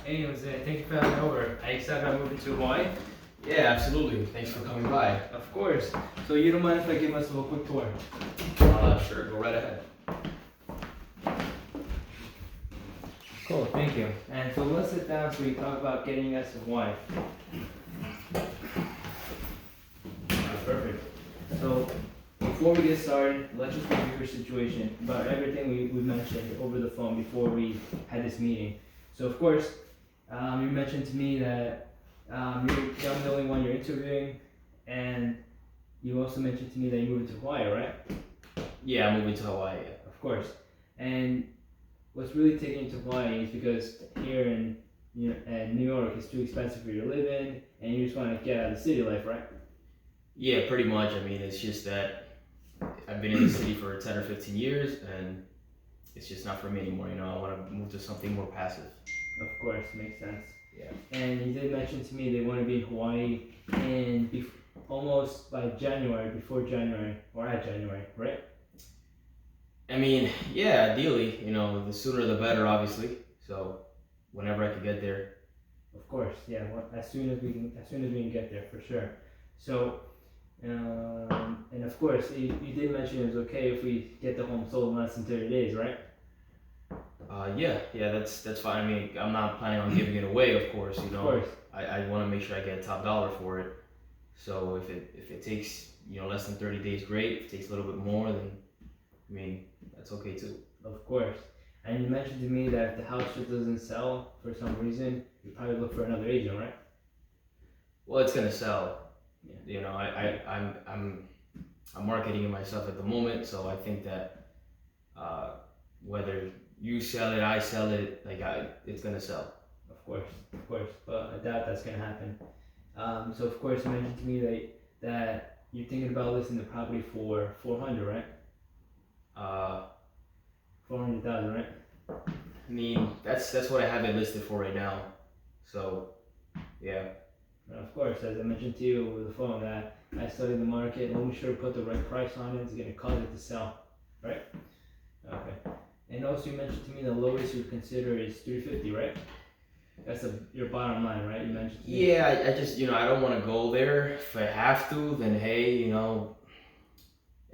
Hey Jose, thank you for having me over. I excited about moving to Hawaii? Yeah, absolutely. Thanks for coming by. Of course. So you don't mind if I give us a quick tour? Sure, go right ahead. Cool, thank you. And so let's sit down so we can talk about getting us to Hawaii. Perfect. So before we get started, let's just review your situation about everything we mentioned over the phone before we had this meeting. So of course, you mentioned to me that I'm the only one you're interviewing, and you also mentioned to me that you're moving to Hawaii, right? Yeah, I'm moving to Hawaii. Of course. And what's really taking you to Hawaii is because here in New York it's too expensive for you to live in, and you just want to get out of the city life, right? Yeah, pretty much. I mean, it's just that I've been in the city for 10 or 15 years, and it's just not for me anymore. I want to move to something more passive. Of course, makes sense. Yeah. And you did mention to me they want to be in Hawaii and almost by January, before January, or at January, right? I mean, yeah, ideally, the sooner the better, obviously. So, whenever I could get there. Of course, yeah. As soon as we can get there, for sure. So, and of course, you did mention it was okay if we get the home sold in less than 30 days, right? Yeah, that's fine. I mean, I'm not planning on giving it away, of course. Of course. I want to make sure I get top dollar for it. So if it takes less than 30 days, great. If it takes a little bit more, then I mean that's okay too. Of course. And you mentioned to me that if the house just doesn't sell for some reason, you probably look for another agent, right? Well, it's gonna sell. Yeah. I'm marketing it myself at the moment, so I think that whether you sell it, I sell it, it's gonna sell. Of course, but I doubt that's gonna happen. So of course you mentioned to me that you're thinking about listing the property for 400, right? 400,000, right? I mean that's what I have it listed for right now. So yeah. And of course, as I mentioned to you over the phone, that I studied the market and we'll be sure to put the right price on it. It's gonna cause it to sell, right? Okay. And also you mentioned to me the lowest you would consider is 350, right? That's your bottom line, right? You mentioned to me. Yeah, I just I don't want to go there. If I have to, then hey, and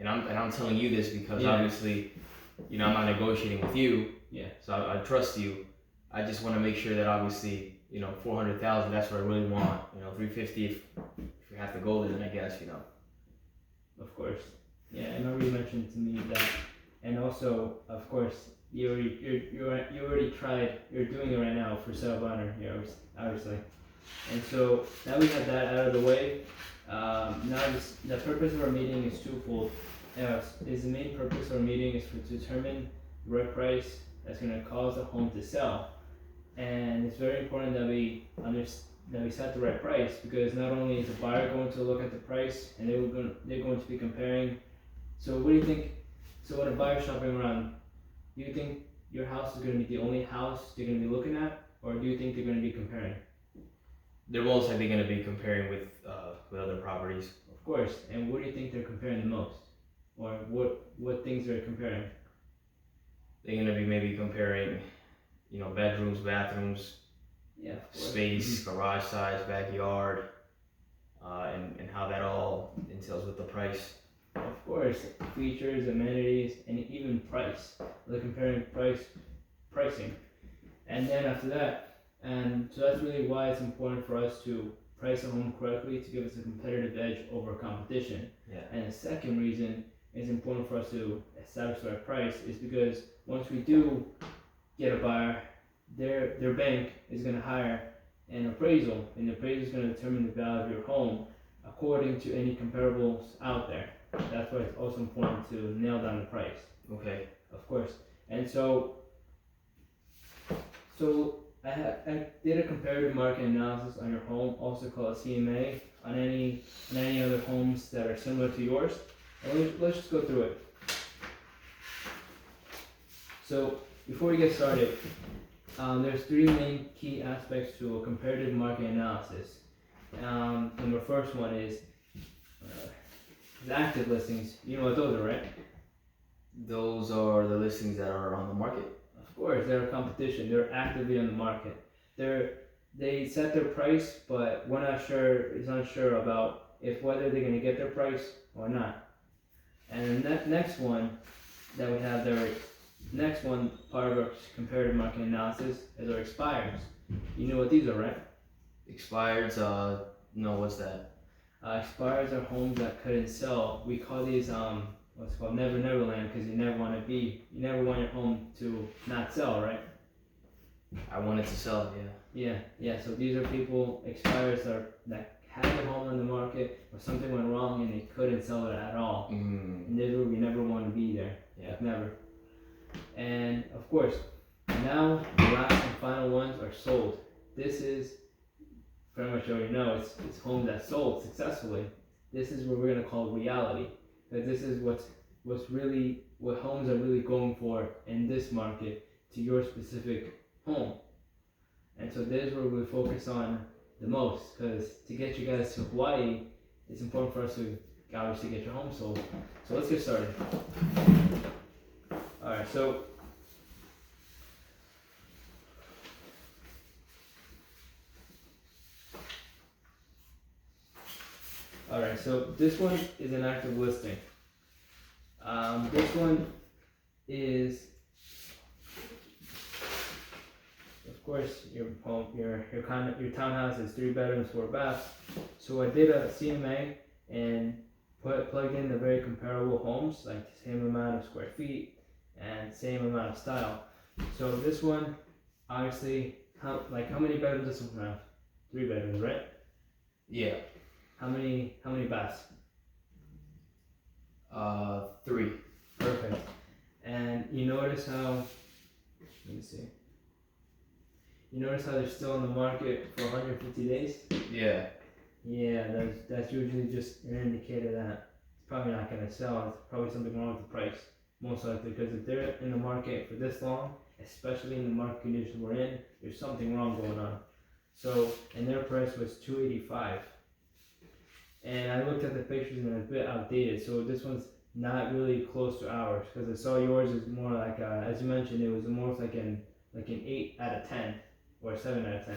I'm telling you this because obviously, I'm not negotiating with you. Yeah. So I trust you. I just want to make sure that obviously, 400,000. That's what I really want. 350 if we have to go there, then I guess. Of course. Yeah, I remember you mentioned to me that, and also, of course, you already tried. You're doing it right now for self-honor. Obviously. And so now we have that out of the way. The purpose of our meeting is twofold. The main purpose of our meeting is to determine the right price that's going to cause the home to sell, and it's very important that we set the right price, because not only is the buyer going to look at the price and they're going to be comparing. So what do you think? So when a buyer's shopping around, do you think your house is going to be the only house they're going to be looking at, or do you think they're going to be comparing? They're most likely going to be comparing with other properties. Of course. And what do you think they're comparing the most, or what things they're comparing? They're going to be maybe comparing, bedrooms, bathrooms, yeah, space, garage size, backyard, and how that all entails with the price. Of course, features, amenities, and even price. They're comparing pricing, and then after that, and so that's really why it's important for us to price a home correctly to give us a competitive edge over competition. Yeah. And the second reason it's important for us to establish the right price is because once we do get a buyer, their bank is going to hire an appraisal, and the appraisal is going to determine the value of your home according to any comparables out there. That's why it's also important to nail down the price. Okay. Of course. And so I did a comparative market analysis on your home, also called a CMA, on any other homes that are similar to yours. And let's just go through it. So before we get started, there's three main key aspects to a comparative market analysis. And the first one is the active listings. You know what those are, right? Those are the listings that are on the market. Of course, they're a competition. They're actively on the market. they set their price, but we're not sure. Is unsure about if whether they're gonna get their price or not. And the next one that we have there, next one part of our comparative market analysis is our expires. You know what these are, right? Expired. No, what's that? Expires are homes that couldn't sell. We call these what's called never land because you never want your home to not sell, right? I wanted to sell. Yeah. So these are people expires that had a home on the market, or something went wrong and they couldn't sell it at all. And these are we never want to be there. Yeah. Never. And of course, now the last and final ones are sold. This is pretty much already know it's homes that sold successfully. This is what we're gonna call reality, because this is what homes are really going for in this market to your specific home. And so this is where we focus on the most, because to get you guys to Hawaii, it's important for us to obviously get your home sold. So let's get started. Alright, so this one is an active listing. This one is, of course, your home, your townhouse is 3 bedrooms, 4 baths. So I did a CMA and plugged in the very comparable homes, like the same amount of square feet and same amount of style. So this one, obviously, how many bedrooms does this one have? 3 bedrooms, right? Yeah. How many baths? 3. Perfect. And you notice how, let me see. You notice how they're still on the market for 150 days? Yeah. Yeah, that's usually just an indicator that it's probably not going to sell. It's probably something wrong with the price, most likely, because if they're in the market for this long, especially in the market conditions we're in, there's something wrong going on. So, and their price was $285. And I looked at the pictures and it's a bit outdated, so this one's not really close to ours, because I saw yours is more like, as you mentioned, it was more like an 8 out of 10 or a 7 out of 10.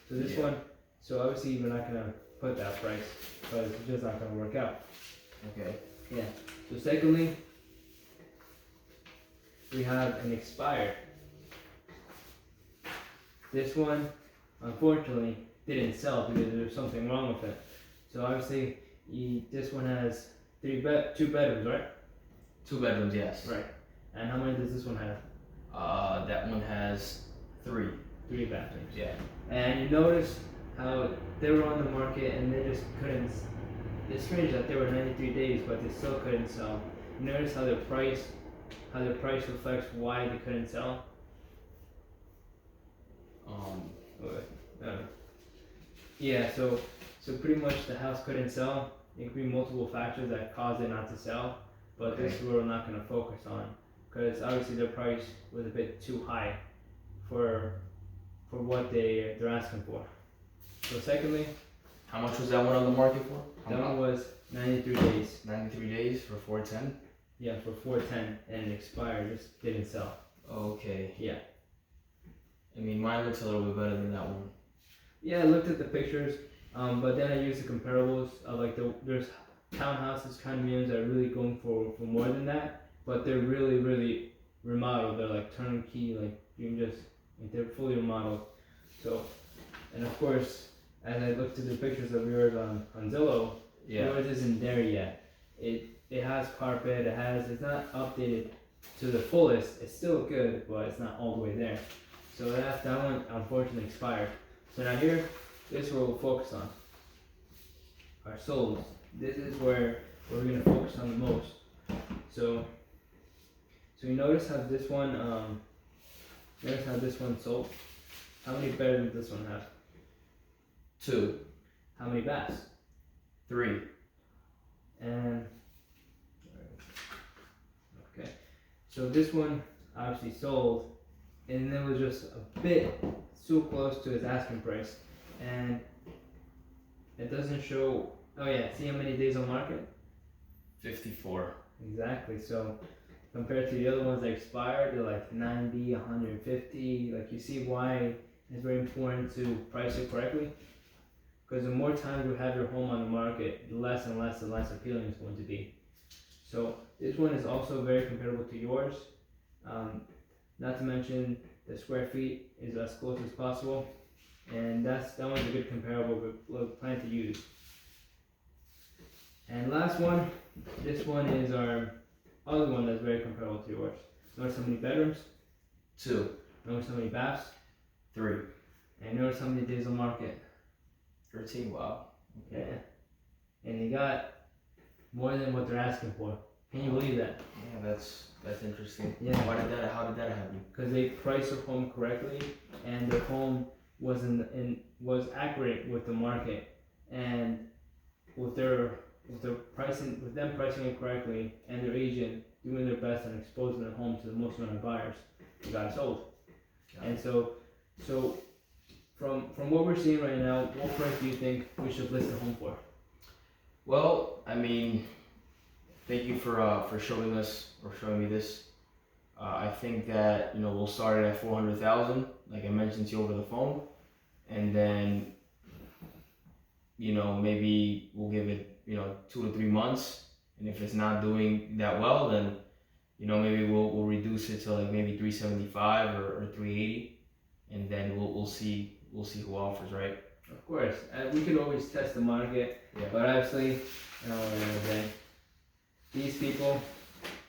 So this one, so obviously we're not gonna put that price because it's just not gonna work out. Okay. Yeah. So secondly, we have an expired. This one, unfortunately, didn't sell because there's something wrong with it. So obviously, this one has 2 bedrooms, right? 2 bedrooms, yes. Right. And how many does this one have? That one has 3. 3 bathrooms. Yeah. And you notice how they were on the market and they just couldn't. It's strange that they were 93 days, but they still couldn't sell. You notice how their price reflects why they couldn't sell. Yeah. So pretty much the house couldn't sell. It could be multiple factors that caused it not to sell, but this is what we're not going to focus on, because obviously their price was a bit too high for what they're asking for. So secondly, how much was that one on the market for? That one was 93 days. 93 days for 410? Yeah, for 410, and it expired, just didn't sell. Okay. Yeah. I mean, mine looks a little bit better than that one. Yeah, I looked at the pictures, but then I used the comparables of there's townhouses, condominiums that are really going for more than that, but they're really, really remodeled. They're like turnkey, like you can just, they're fully remodeled. So, and of course, as I looked at the pictures of yours on Zillow, yours isn't there yet. It has carpet, it's not updated to the fullest. It's still good, but it's not all the way there. So that one unfortunately expired. So now here, this is where we'll focus on. Our solds. This is where we're gonna focus on the most. So you notice how this one sold? How many bedrooms does this one have? 2. How many baths? 3. And okay, so this one obviously sold, and it was just a bit too close to his asking price, and it doesn't show. Oh yeah, see how many days on market? 54. Exactly. So compared to the other ones that expired, they're like 90, 150. Like you see why it's very important to price it correctly. Because the more time you have your home on the market, the less and less and less appealing it's going to be. So this one is also very comparable to yours. Not to mention the square feet is as close as possible, and that one's a good comparable we'll plan to use. And last one, this one is our other one that's very comparable to yours. Notice how many bedrooms? 2. Notice how many baths? 3. And notice how many days on market? 13. Wow. Yeah. And they got more than what they're asking for. Can you believe that? Yeah, that's interesting. Yeah. How did that happen? Because they priced their home correctly, and their home was accurate with the market, and with them pricing it correctly, and their agent doing their best and exposing their home to the most amount of buyers, they got it sold. And so from what we're seeing right now, what price do you think we should list the home for? Well, I mean, thank you for showing me this. I think that we'll start it at 400,000, like I mentioned to you over the phone, and then maybe we'll give it 2 to 3 months, and if it's not doing that well, then maybe we'll reduce it to like maybe 375 or 380, and then we'll see who offers, right? Of course, we could always test the market, Yeah. but obviously, these people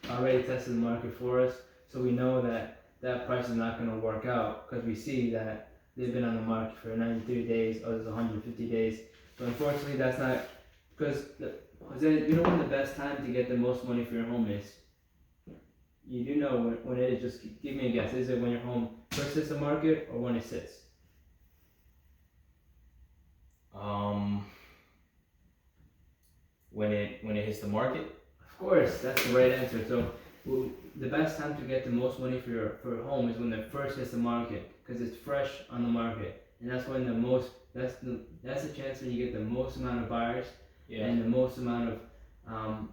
already tested the market for us, so we know that price is not going to work out, because we see that they've been on the market for 93 days, others 150 days. So unfortunately, that's not, because Jose, you know when the best time to get the most money for your home is? You do know when it is. Just give me a guess. Is it when your home first hits the market, or when it sits? When it hits the market. Of course, that's the right answer. So the best time to get the most money for your home is when it first hits the market, because it's fresh on the market, and that's when that's the chance when you get the most amount of buyers, Yeah. and the most amount of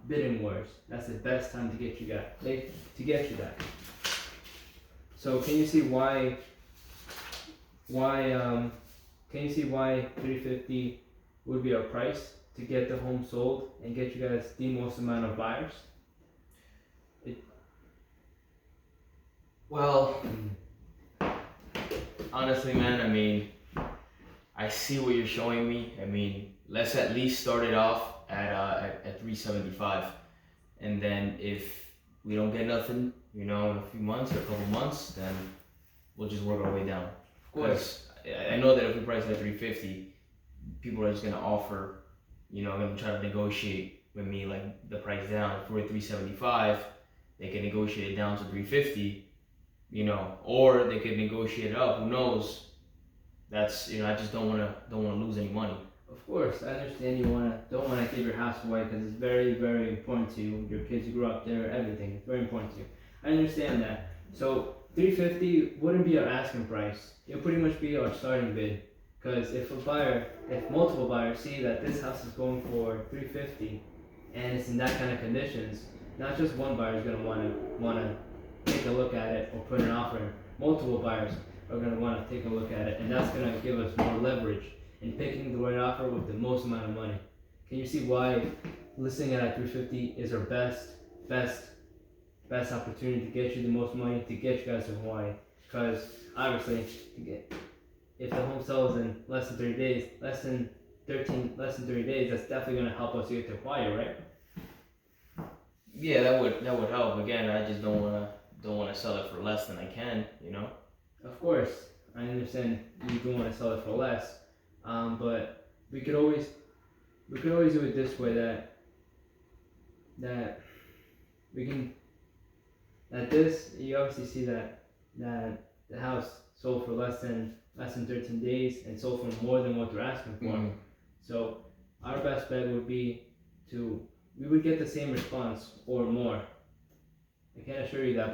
bidding wars. That's the best time to get you that. So can you see why 350 would be our price to get the home sold and get you guys the most amount of buyers? Well, honestly, man, I mean, I see what you're showing me. I mean, let's at least start it off at 375, and then if we don't get nothing, in a few months or a couple months, then we'll just work our way down. Of course, I know that if we price it at 350, people are just gonna offer, gonna try to negotiate with me like the price down. If we're at 375, they can negotiate it down to 350. Or they could negotiate it up. Who knows? That's I just don't wanna lose any money. Of course, I understand you don't wanna give your house away, because it's very, very important to you. Your kids grew up there, everything. It's very important to you. I understand that. So 350 wouldn't be our asking price. It would pretty much be our starting bid. Because if multiple buyers see that this house is going for 350 and it's in that kind of conditions, not just one buyer is gonna wanna take a look at it or put an offer in. Multiple buyers are going to want to take a look at it, and that's going to give us more leverage in picking the right offer with the most amount of money. Can you see why listing it at 350 is our best opportunity to get you the most money, to get you guys to Hawaii? Because obviously, if the home sells in less than 30 days, less than 30 days, that's definitely going to help us get to Hawaii, right? Yeah, that would help. Again, I just don't wanna sell it for less than I can. Of course, I understand you don't want to sell it for less, but we could always do it this way, that we can, that this, you obviously see that the house sold for less than 13 days and sold for more than what they're asking for. Mm-hmm. So our best bet would be we would get the same response or more. I can't assure you that,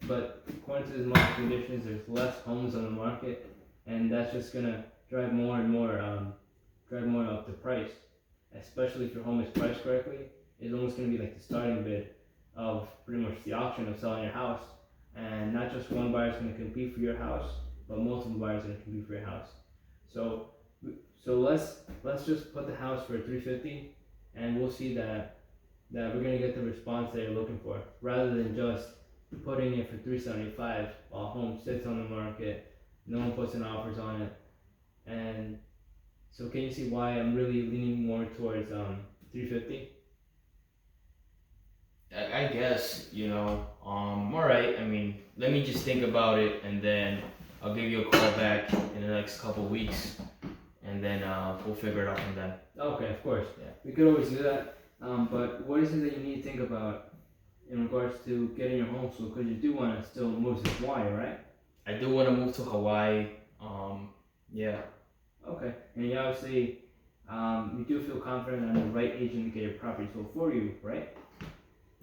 but according to the market conditions, there's less homes on the market, and that's just gonna drive more and more up the price. Especially if your home is priced correctly, it's almost gonna be like the starting bid of pretty much the auction of selling your house, and not just one buyer is gonna compete for your house. but multiple buyers are gonna compete for your house. So let's just put the house for 350, and we'll see that we're gonna get the response that you're looking for, rather than just putting it for 375 while home sits on the market, no one puts in offers on it, and so can you see why I'm really leaning more towards 350? I guess, all right. I mean, let me just think about it, and then I'll give you a call back in the next couple weeks, and then we'll figure it out from then. Okay, of course. Yeah. We could always do that. But what is it that you need to think about in regards to getting your home sold? Because you do want to still move to Hawaii, right? I do want to move to Hawaii. Yeah. Okay. And you obviously, you do feel confident on the right agent to get your property sold for you, right?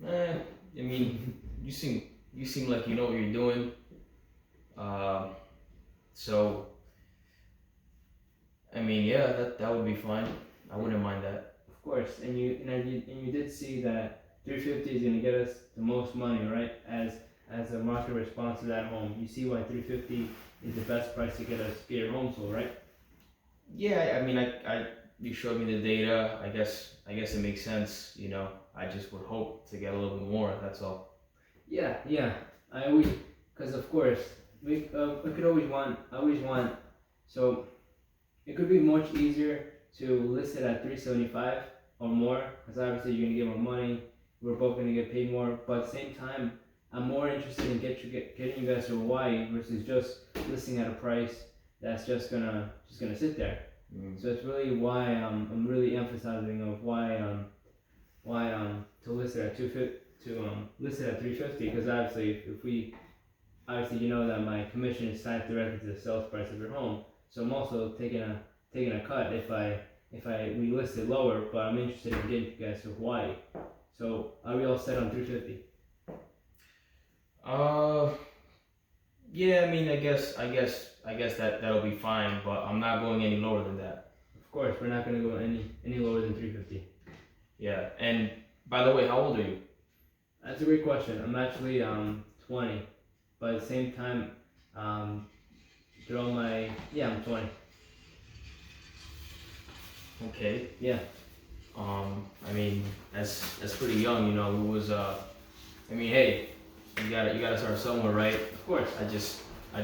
I mean, you seem like you know what you're doing. So I mean, yeah, that would be fine. I wouldn't mind that. Of course. And you did see that 350 is going to get us the most money, right? As a market response to that home, you see why 350 is the best price to get your home sold, right? Yeah, I mean, you showed me the data. I guess it makes sense. I just would hope to get a little bit more. That's all. Yeah. I always, because of course, I always want, so it could be much easier to list it at 375 or more, because obviously you're gonna get more money. We're both gonna get paid more, but at the same time, I'm more interested in getting you guys to Hawaii versus just listing at a price that's just gonna sit there. So it's really why I'm really emphasizing of why to list it at 250 list it at 350, because obviously you know that my commission is tied directly to the sales price of your home. So I'm also taking a cut if we list it lower, but I'm interested in getting you guys to Hawaii. So are we all set on 350? Yeah. I mean, I guess that'll be fine, but I'm not going any lower than that. Of course, we're not gonna go any lower than 350. Yeah. And by the way, how old are you? That's a great question. I'm actually 20, but at the same time, I'm 20. Okay. Yeah. I mean, that's pretty young. It was. I mean, hey, you gotta start somewhere, right? Of course. I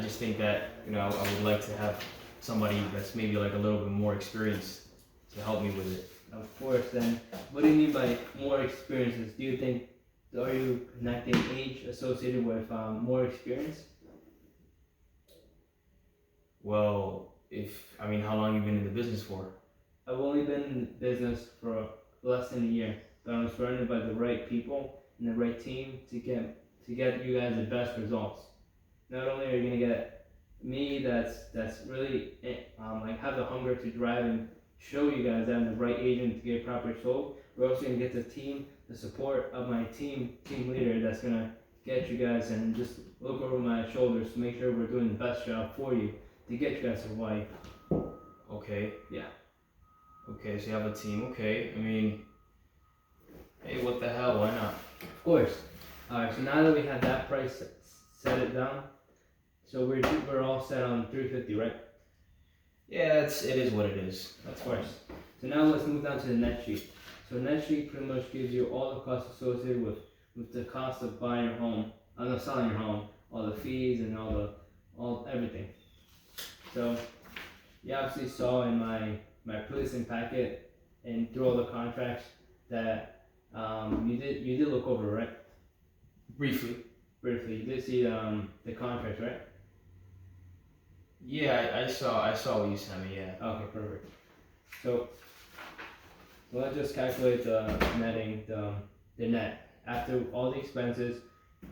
just think that I would like to have somebody that's maybe like a little bit more experienced to help me with it. Of course. Then, what do you mean by more experiences? Are you connecting age associated with more experience? Well, how long you been in the business for? I've only been in business for less than a year, but I'm surrounded by the right people and the right team to get you guys the best results. Not only are you gonna get me that's really have the hunger to drive and show you guys that I'm the right agent to get properly sold, we're also gonna get the support of my team leader that's gonna get you guys and just look over my shoulders to make sure we're doing the best job for you to get you guys to Hawaii. Okay. Yeah. Okay, so you have a team. Okay, I mean, hey, what the hell? Why not? Of course. Alright, so now that we have that price set it down, so we're all set on 350, right? Yeah, it is what it is. Of course. So now let's move down to the net sheet. So net sheet pretty much gives you all the costs associated with the cost of buying your home, selling your home, all the fees and all everything. So you obviously saw in my pre-listing packet and through all the contracts that you did look over, right? Briefly. You did see the contracts, right? Yeah, I saw what you sent me. Yeah. Okay, perfect. So let's just calculate the netting, the net after all the expenses.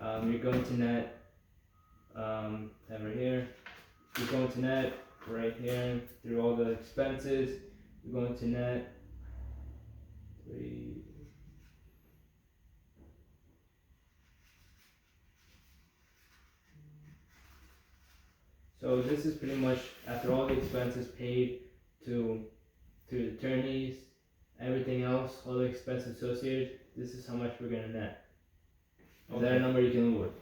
You're going to net right here. You're going to net right here through all the expenses. You're going to net 3. So this is pretty much after all the expenses paid to attorneys, everything else, all the expenses associated. This is how much we're gonna net. Is that a number you can live with?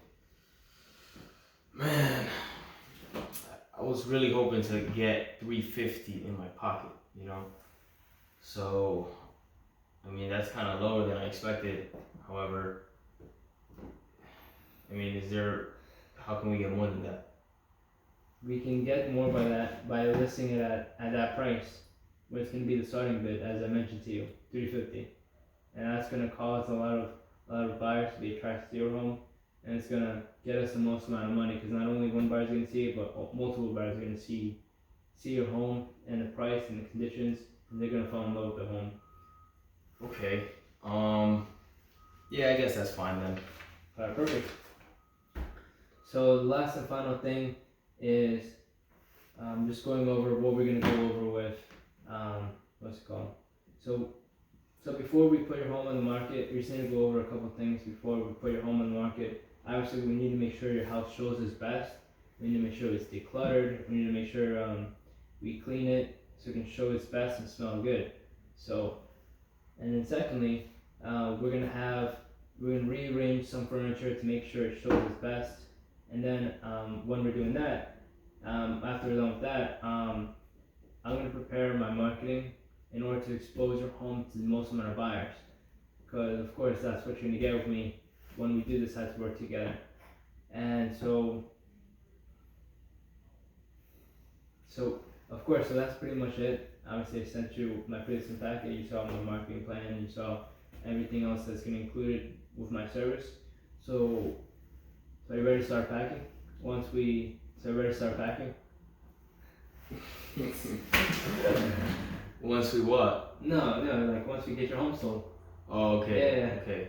Man, was really hoping to get 350 in my pocket, you know. So, I mean, that's kind of lower than I expected. However, I mean, how can we get more than that? We can get more by listing it at that price, which can be the starting bid, as I mentioned to you, 350, and that's gonna cause a lot of buyers to be attracted to your home, and it's gonna get us the most amount of money because not only one buyer's gonna see it, but multiple buyers are gonna see your home and the price and the conditions, and they're gonna fall in love with the home. Okay. Yeah, I guess that's fine then. Alright, perfect. So the last and final thing is just going over what we're gonna go over with what's it called? So before we put your home on the market, we just need to go over a couple things before we put your home on the market. Obviously, we need to make sure your house shows its best. We need to make sure it's decluttered. We need to make sure we clean it so it can show its best and smell good. So, and then secondly, we're gonna rearrange some furniture to make sure it shows its best. And then when we're doing that, after we're done with that, I'm gonna prepare my marketing in order to expose your home to the most amount of buyers. Because of course that's what you're gonna get with me when we do decide to work together. And so of course, so that's pretty much it. Obviously I sent you my presentation packet, you saw my marketing plan, you saw everything else that's gonna include it with my service. So are you ready to start packing? Ready to start packing? Once we what? No, like once we get your home sold. Oh, okay. Yeah. Okay.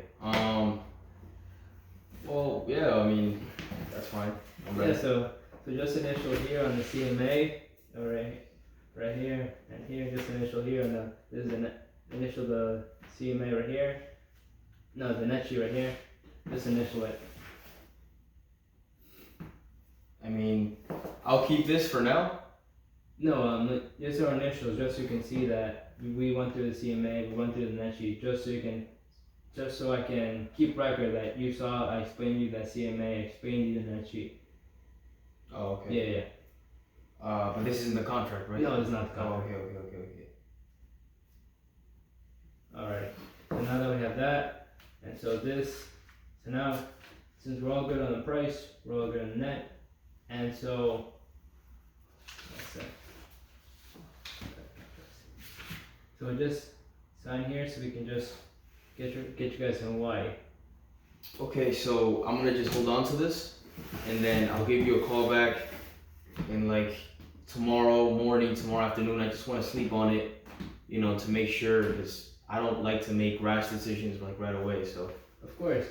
Well, yeah. I mean, that's fine. I'm ready. Yeah. So just initial here on the CMA, right here and here. Just initial here on this is the initial the CMA right here. No, the net sheet right here. Just initial it. I mean, I'll keep this for now. No, these are initials, just so you can see that we went through the CMA, we went through the net sheet, just so I can keep record that you saw. I explained you that CMA, I explained you the net sheet. Oh, okay. Yeah. But this isn't the contract, right? No, it's not the contract. Oh, okay. Alright. So now that we have that, and so now since we're all good on the price, we're all good on the net, and so. So just sign here so we can just get you guys in Hawaii. Okay, so I'm gonna just hold on to this, and then I'll give you a call back in like tomorrow morning, tomorrow afternoon. I just want to sleep on it, to make sure, because I don't like to make rash decisions like right away. So. Of course.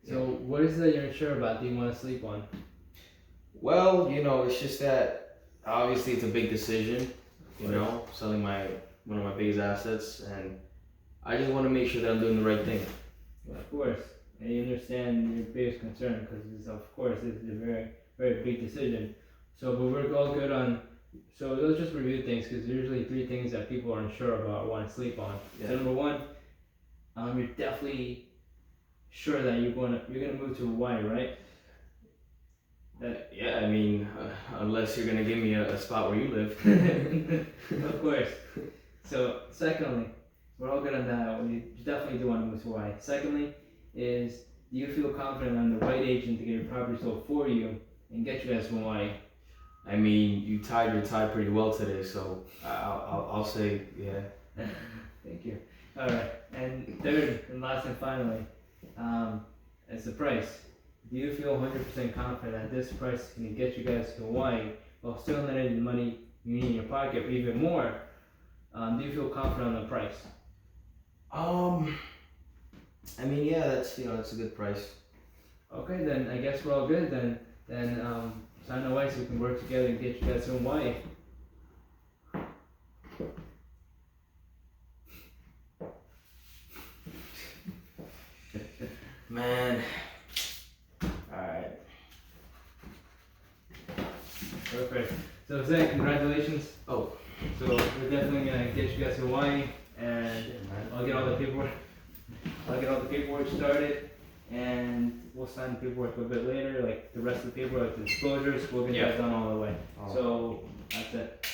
So what is it that you're unsure about? Do you want to sleep on? Well, it's just that obviously it's a big decision. Selling one of my biggest assets, and I just want to make sure that I'm doing the right thing. Well, of course, and you understand your biggest concern because this is a very, very big decision. So, but we're all good on. So let's just review things because there's usually 3 things that people are unsure about or want to sleep on. Yeah. So number 1, you're definitely sure that you're gonna move to Hawaii, right? Yeah, I mean, unless you're gonna give me a spot where you live. Of course. So, secondly, we're all good on that. You definitely do want to move to Hawaii. Secondly, do you feel confident I'm the right agent to get your property sold for you and get you guys to Hawaii? I mean, you tied your tie pretty well today, so I'll say yeah. Thank you. All right, and third and last and finally, is the price. Do you feel 100% confident that this price can get you guys to Hawaii while still letting the money you need in your pocket, or even more? Do you feel confident on the price? I mean, yeah, that's a good price. Okay, then I guess we're all good. Then sign away so we can work together and get you guys to Hawaii. Man. Alright. Perfect. So Zach, congratulations. Oh. So we're definitely gonna get you guys to Hawaii, and I'll get all the paperwork started, and we'll sign the paperwork a bit later. Like the rest of the paperwork, the disclosures, we'll get Yeah. that done all the way. Oh. So that's it.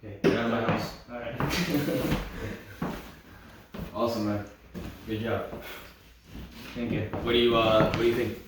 Okay. Get out of my house. All right. Awesome, man. Good job. Thank you. What do you think?